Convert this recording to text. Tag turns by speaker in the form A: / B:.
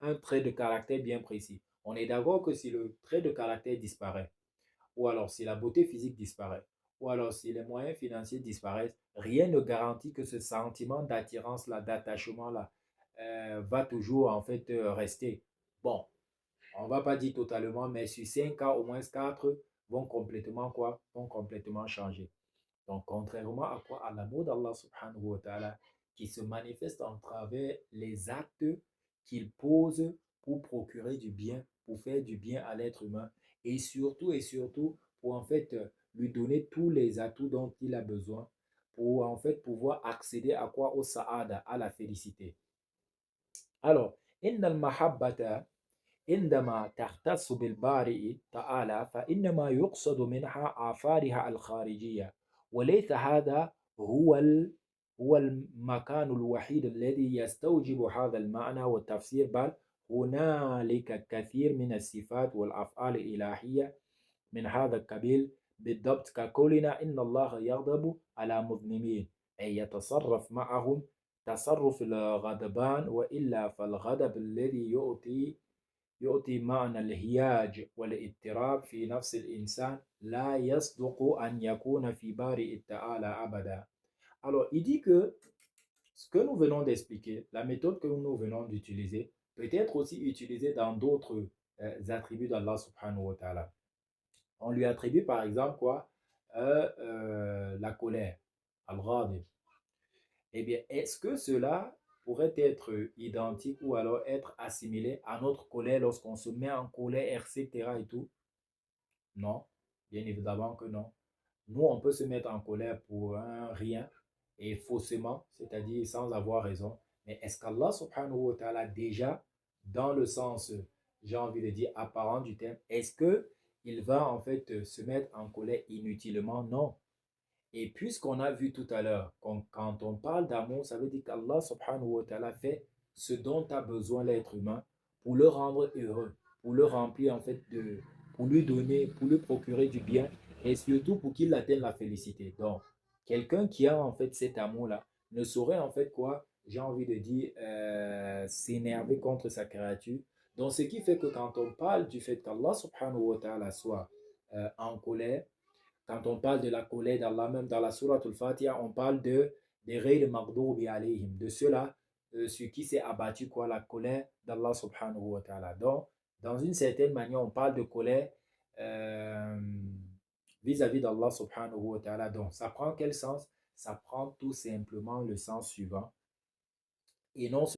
A: un trait de caractère bien précis. On est d'accord que si le trait de caractère disparaît, ou alors si la beauté physique disparaît, ou alors si les moyens financiers disparaissent, rien ne garantit que ce sentiment d'attirance-là, d'attachement-là, va toujours en fait rester. Bon, on ne va pas dire totalement, mais sur 5 cas, au moins 4 vont complètement quoi? Vont complètement changer. Donc, contrairement à quoi? À l'amour d'Allah subhanahu wa ta'ala, qui se manifeste en travers les actes qu'il pose pour procurer du bien, pour faire du bien à l'être humain, et surtout, pour en fait lui donner tous les atouts dont il a besoin pour en fait pouvoir accéder à quoi? Au sa'ada, à la félicité. Alors, إن المحبة عندما تختص بالبارئ تعالى فإنما يقصد منها آثارها الخارجية وليس هذا هو المكان الوحيد الذي يستوجب هذا المعنى والتفسير بل هنالك كثير من الصفات والأفعال الإلهية من هذا القبيل بالضبط كقولنا إن الله يغضب على مذنبين أي يتصرف معهم تصرف الغضبان وإلا فالغضب الذي يعطي معنى الهياج والاضطراب في نفس الإنسان لا يصدق أن يكون في بارئ التعالى أبدا. Alors, il dit que ce que nous venons d'expliquer, la méthode que nous venons d'utiliser, peut être aussi utilisée dans d'autres attributs d'Allah subhanahu wa ta'ala. On lui attribue par exemple quoi? La colère, al-ghadib. Eh bien, est-ce que cela pourrait être identique ou alors être assimilé à notre colère lorsqu'on se met en colère, etc. et tout? Non, bien évidemment que non. Nous, on peut se mettre en colère pour un rien et faussement, c'est-à-dire sans avoir raison. Mais est-ce qu'Allah subhanahu wa ta'ala déjà, dans le sens, j'ai envie de dire, apparent du terme, est-ce que il va en fait se mettre en colère inutilement? Non. Et puisqu'on a vu tout à l'heure, quand on parle d'amour, ça veut dire qu'Allah subhanahu wa ta'ala fait ce dont a besoin l'être humain pour le rendre heureux, pour le remplir en fait pour lui donner, pour lui procurer du bien et surtout pour qu'il atteigne la félicité. Donc, quelqu'un qui a en fait cet amour-là ne saurait en fait quoi, j'ai envie de dire, s'énerver contre sa créature. Donc, ce qui fait que quand on parle du fait qu'Allah subhanahu wa ta'ala soit en colère, quand on parle de la colère d'Allah, même dans la sourate al-Fatiha, on parle des ghayr maghdubi alayhim, de ceux-là sur qui s'est abattu quoi, la colère d'Allah subhanahu wa ta'ala. Donc, dans une certaine manière, on parle de colère euh, vis-à-vis d'Allah subhanahu wa ta'ala. Donc, ça prend quel sens? Ça prend tout simplement le sens suivant. Et non